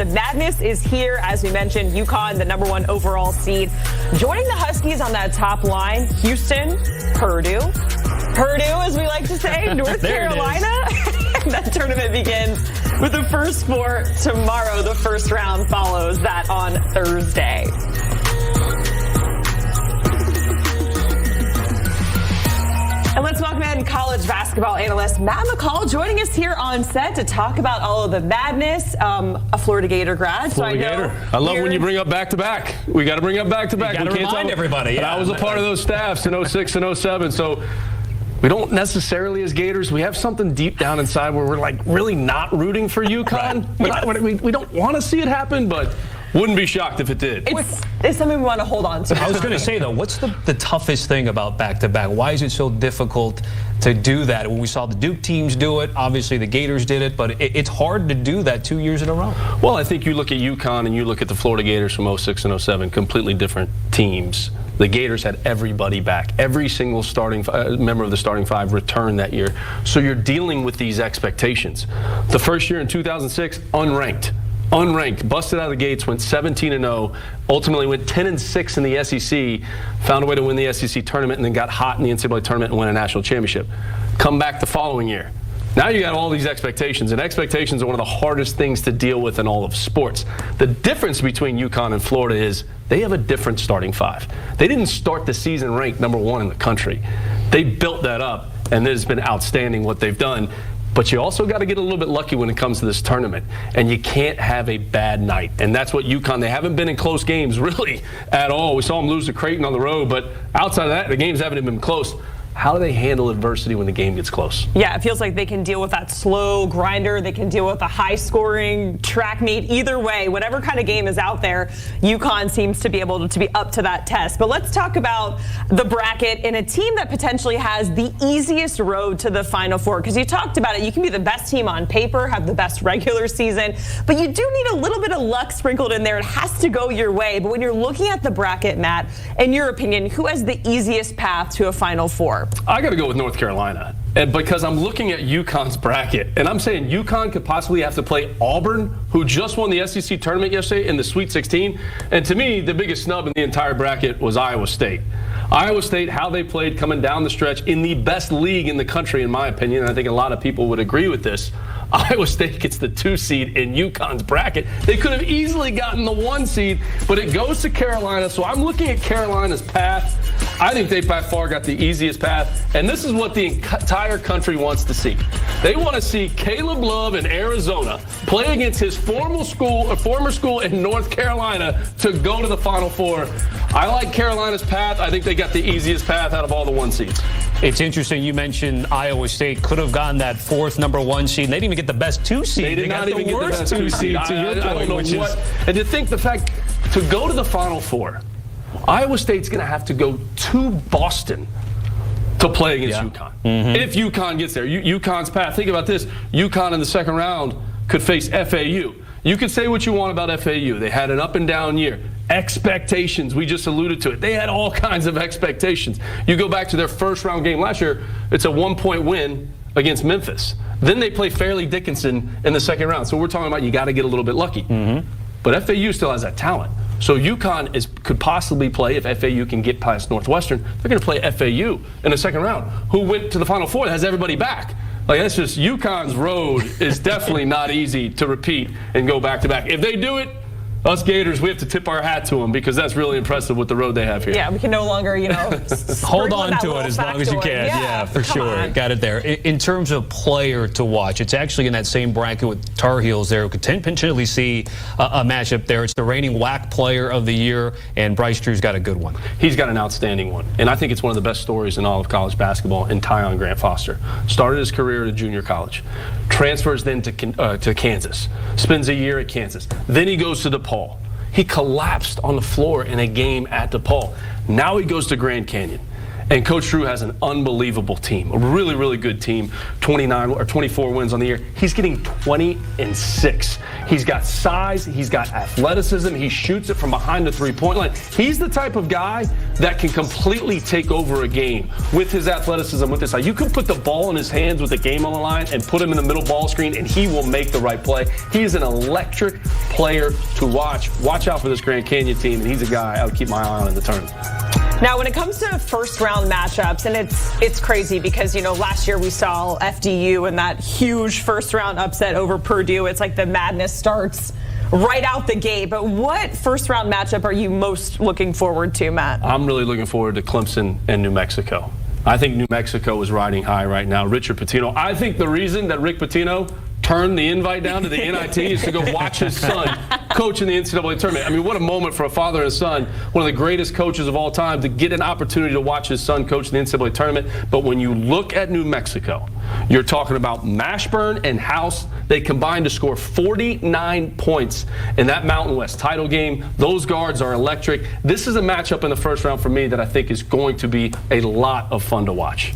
The madness is here, as we mentioned. UConn, the #1 overall seed, joining the Huskies on that top line. Houston, Purdue, as we like to say, North Carolina. That tournament begins with the first four tomorrow. The first round follows that on Thursday. And let's welcome in college basketball analyst Matt McCall, joining us here on set to talk about all of the madness. A Florida Gator grad. Florida Gator. I love when you bring up back-to-back. We got to bring up back-to-back. We can't remind everybody. Yeah. I was a part of those staffs in 06 and 07, so we don't necessarily, as Gators, we have something deep down inside where we're like really not rooting for UConn. Right. We don't want to see it happen, but wouldn't be shocked if it did. It's something we want to hold on to. I was going to say, though, what's the toughest thing about back-to-back? Why is it so difficult to do that? When we saw the Duke teams do it, obviously the Gators did it, but it's hard to do that 2 years in a row. Well, I think you look at UConn and you look at the Florida Gators from 06 and 07, completely different teams. The Gators had everybody back. Every single starting member of the starting five returned that year. So you're dealing with these expectations. The first year in 2006, unranked, busted out of the gates, went 17-0, ultimately went 10-6 in the SEC, found a way to win the SEC tournament, and then got hot in the NCAA tournament and win a national championship. Come back the following year. Now you got all these expectations, and expectations are one of the hardest things to deal with in all of sports. The difference between UConn and Florida is they have a different starting five. They didn't start the season ranked #1 in the country. They built that up, and it has been outstanding what they've done. But you also got to get a little bit lucky when it comes to this tournament. And you can't have a bad night. And that's what UConn, they haven't been in close games really at all. We saw them lose to Creighton on the road, but outside of that, the games haven't even been close. How do they handle adversity when the game gets close? Yeah, it feels like they can deal with that slow grinder. They can deal with a high-scoring track meet. Either way, whatever kind of game is out there, UConn seems to be able to be up to that test. But let's talk about the bracket in a team that potentially has the easiest road to the Final Four. Because you talked about it, you can be the best team on paper, have the best regular season, but you do need a little bit of luck sprinkled in there. It has to go your way. But when you're looking at the bracket, Matt, in your opinion, who has the easiest path to a Final Four? I got to go with North Carolina, and because I'm looking at UConn's bracket, and I'm saying UConn could possibly have to play Auburn, who just won the SEC tournament yesterday in the Sweet 16. And to me, the biggest snub in the entire bracket was Iowa State. Iowa State, how they played coming down the stretch in the best league in the country, in my opinion, and I think a lot of people would agree with this. Iowa State gets the 2 seed in UConn's bracket. They could have easily gotten the 1 seed, but it goes to Carolina. So I'm looking at Carolina's path. I think they by far got the easiest path, and this is what the entire country wants to see. They want to see Caleb Love in Arizona play against his former school in North Carolina to go to the Final Four. I like Carolina's path. I think they got the easiest path out of all the 1 seeds. It's interesting you mentioned Iowa State could have gotten that 4th #1 seed. They didn't even get the best 2 seed. They did not even get the best 2 seed. I don't know what. And to think the fact to go to the Final Four, Iowa State's going to have to go to Boston to play against UConn. If UConn gets there, UConn's path. Think about this: UConn in the second round could face FAU. You could say what you want about FAU. They had an up and down year. Expectations, we just alluded to it. They had all kinds of expectations. You go back to their first round game last year, it's a 1-point win against Memphis. Then they play Fairleigh Dickinson in the second round. So we're talking about you got to get a little bit lucky. But FAU still has that talent. So UConn could possibly play, if FAU can get past Northwestern, they're going to play FAU in the second round, who went to the Final Four that has everybody back. Like, that's just, UConn's road is definitely not easy to repeat and go back-to-back. If they do it, us Gators, we have to tip our hat to them because that's really impressive with the road they have here. Yeah, we can no longer, hold on to it as long as you can. Yeah, for sure. Got it there. In terms of player to watch, it's actually in that same bracket with Tar Heels there. We could potentially see a matchup there. It's the reigning WAC player of the year, and Bryce Drew's got a good one. He's got an outstanding one, and I think it's one of the best stories in all of college basketball in Tyon Grant Foster. Started his career at a junior college, transfers then to Kansas, spends a year at Kansas. Then he goes to DePaul. He collapsed on the floor in a game at DePaul. Now he goes to Grand Canyon. And Coach Drew has an unbelievable team, a really, really good team, 29 or 24 wins on the year. He's getting 20-6. He's got size, he's got athleticism, he shoots it from behind the three-point line. He's the type of guy that can completely take over a game with his athleticism, with his size. You can put the ball in his hands with the game on the line and put him in the middle ball screen, and he will make the right play. He is an electric player to watch. Watch out for this Grand Canyon team, and he's a guy I would keep my eye on in the tournament. Now, when it comes to first-round matchups, and it's crazy because, you know, last year we saw FDU and that huge first-round upset over Purdue. It's like the madness starts right out the gate. But what first-round matchup are you most looking forward to, Matt? I'm really looking forward to Clemson and New Mexico. I think New Mexico is riding high right now. Richard Pitino. I think the reason that Rick Pitino turned the invite down to the NIT is to go watch his son coach in the NCAA tournament. I mean, what a moment for a father and a son. One of the greatest coaches of all time to get an opportunity to watch his son coach in the NCAA tournament. But when you look at New Mexico, you're talking about Mashburn and House. They combined to score 49 points in that Mountain West title game. Those guards are electric. This is a matchup in the first round for me that I think is going to be a lot of fun to watch.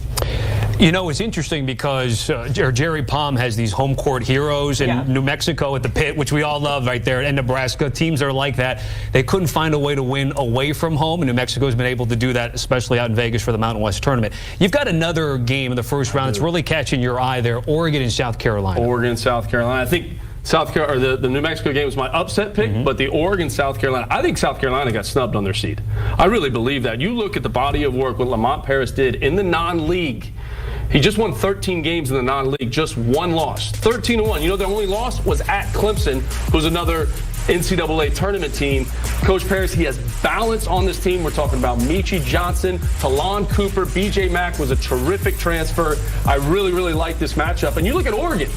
You know, it's interesting because Jerry Palm has these home court heroes in New Mexico at the Pit, which we all love right there, and Nebraska. Teams are like that. They couldn't find a way to win away from home, and New Mexico has been able to do that, especially out in Vegas for the Mountain West tournament. You've got another game in the first round that's really catching your eye there, Oregon and South Carolina. Oregon, South Carolina. I think the New Mexico game was my upset pick, but the Oregon, South Carolina, I think South Carolina got snubbed on their seed. I really believe that. You look at the body of work what Lamont Paris did in the non-league. He just won 13 games in the non-league, just one loss. 13-1. You know, their only loss was at Clemson, who's another NCAA tournament team. Coach Paris, he has balance on this team. We're talking about Michie Johnson, Talon Cooper, BJ Mack was a terrific transfer. I really, really like this matchup. And you look at Oregon.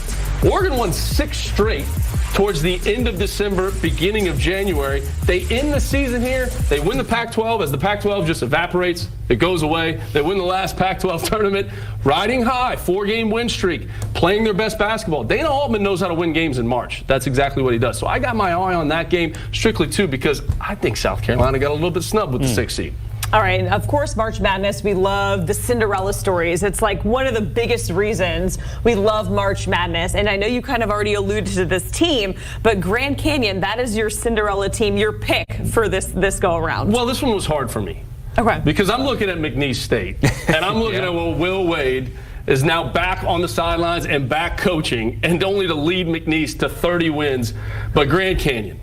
Oregon won 6 straight towards the end of December, beginning of January. They end the season here. They win the Pac-12 as the Pac-12 just evaporates. It goes away. They win the last Pac-12 tournament, riding high, 4-game win streak, playing their best basketball. Dana Altman knows how to win games in March. That's exactly what he does. So I got my eye on that game strictly, too, because I think South Carolina got a little bit snubbed with the 6th seed. All right, and of course, March Madness, we love the Cinderella stories. It's like one of the biggest reasons we love March Madness. And I know you kind of already alluded to this team, but Grand Canyon, that is your Cinderella team, your pick for this go-around. Well, this one was hard for me. Okay. Because I'm looking at McNeese State, and I'm looking at Will Wade is now back on the sidelines and back coaching, and only to lead McNeese to 30 wins. But Grand Canyon,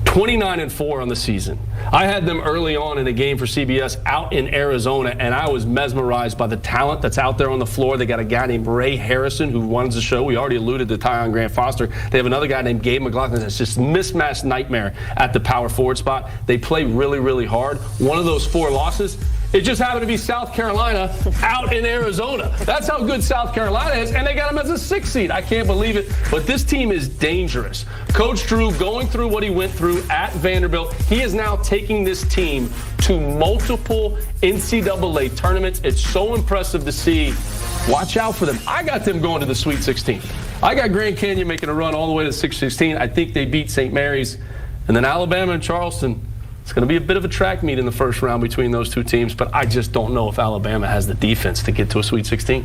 29-4 on the season. I had them early on in a game for CBS out in Arizona, and I was mesmerized by the talent that's out there on the floor. They got a guy named Ray Harrison who runs the show. We already alluded to Tyon Grant Foster. They have another guy named Gabe McLaughlin that's just mismatched nightmare at the power forward spot. They play really, really hard. One of those 4 losses, it just happened to be South Carolina out in Arizona. That's how good South Carolina is, and they got them as a 6th seed. I can't believe it, but this team is dangerous. Coach Drew going through what he went through at Vanderbilt, he is now taking this team to multiple NCAA tournaments. It's so impressive to see. Watch out for them. I got them going to the Sweet 16. I got Grand Canyon making a run all the way to the 16. I think they beat St. Mary's. And then Alabama and Charleston. It's going to be a bit of a track meet in the first round between those two teams, but I just don't know if Alabama has the defense to get to a Sweet 16.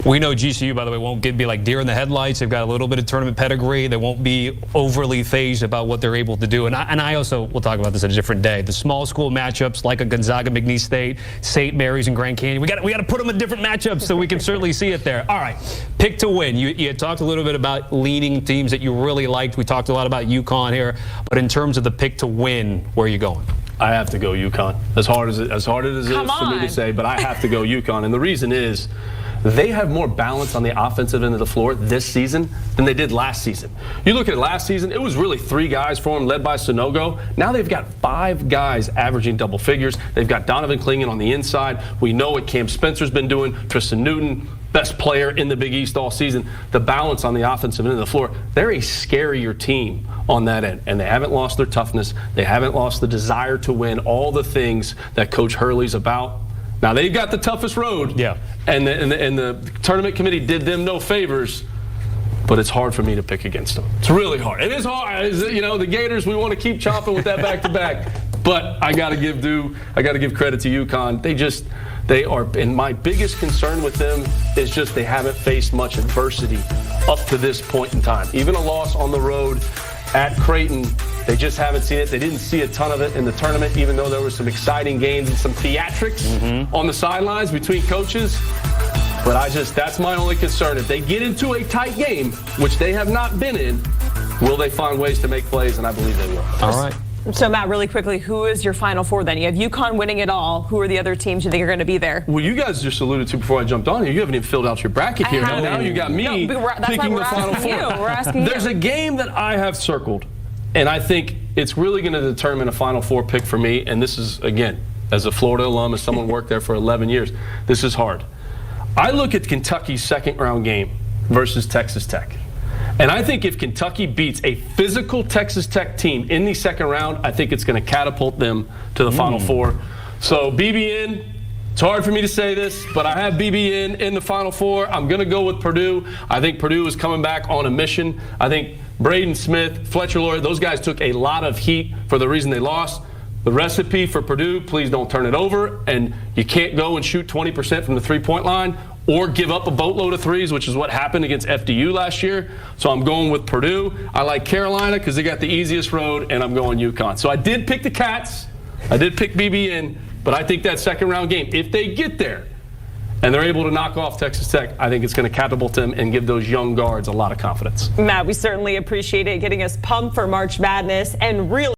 We know GCU, by the way, won't be like deer in the headlights. They've got a little bit of tournament pedigree. They won't be overly phased about what they're able to do. And I also, we'll talk about this at a different day. The small school matchups like a Gonzaga, McNeese State, St. Mary's, and Grand Canyon, we got to put them in different matchups so we can certainly see it there. All right, pick to win. You had talked a little bit about leading teams that you really liked. We talked a lot about UConn here. But in terms of the pick to win, where are you going? I have to go UConn. As hard as it is for me to say, but I have to go UConn. And the reason is they have more balance on the offensive end of the floor this season than they did last season. You look at last season, it was really 3 guys for them, led by Sonogo. Now they've got 5 guys averaging double figures. They've got Donovan Clingan on the inside. We know what Cam Spencer's been doing. Tristan Newton, best player in the Big East all season. The balance on the offensive end of the floor, they're a scarier team on that end. And they haven't lost their toughness. They haven't lost the desire to win, all the things that Coach Hurley's about. Now, they've got the toughest road, and the tournament committee did them no favors, but it's hard for me to pick against them. It's really hard. It is hard. You know, the Gators, we want to keep chopping with that back-to-back, but I got to give credit to UConn. They are, and my biggest concern with them is just they haven't faced much adversity up to this point in time. Even a loss on the road at Creighton, they just haven't seen it. They didn't see a ton of it in the tournament, even though there were some exciting games and some theatrics on the sidelines between coaches. But that's my only concern. If they get into a tight game, which they have not been in, will they find ways to make plays? And I believe they will. All right. So, Matt, really quickly, who is your Final Four then? You have UConn winning it all. Who are the other teams you think are going to be there? Well, you guys just alluded to before I jumped on here. You haven't even filled out your bracket here. Now you got me picking the Final Four. We're asking you. There's a game that I have circled, and I think it's really going to determine a Final Four pick for me. And this is, again, as a Florida alum, as someone worked there for 11 years, this is hard. I look at Kentucky's second-round game versus Texas Tech. And I think if Kentucky beats a physical Texas Tech team in the second round, I think it's going to catapult them to the Final Four. So BBN, it's hard for me to say this, but I have BBN in the Final Four. I'm going to go with Purdue. I think Purdue is coming back on a mission. I think Braden Smith, Fletcher Lloyd, those guys took a lot of heat for the reason they lost. The recipe for Purdue, please don't turn it over. And you can't go and shoot 20% from the three-point line or give up a boatload of threes, which is what happened against FDU last year. So I'm going with Purdue. I like Carolina because they got the easiest road, and I'm going UConn. So I did pick the Cats. I did pick BBN, but I think that second-round game, if they get there and they're able to knock off Texas Tech, I think it's going to catapult them and give those young guards a lot of confidence. Matt, we certainly appreciate it, getting us pumped for March Madness and really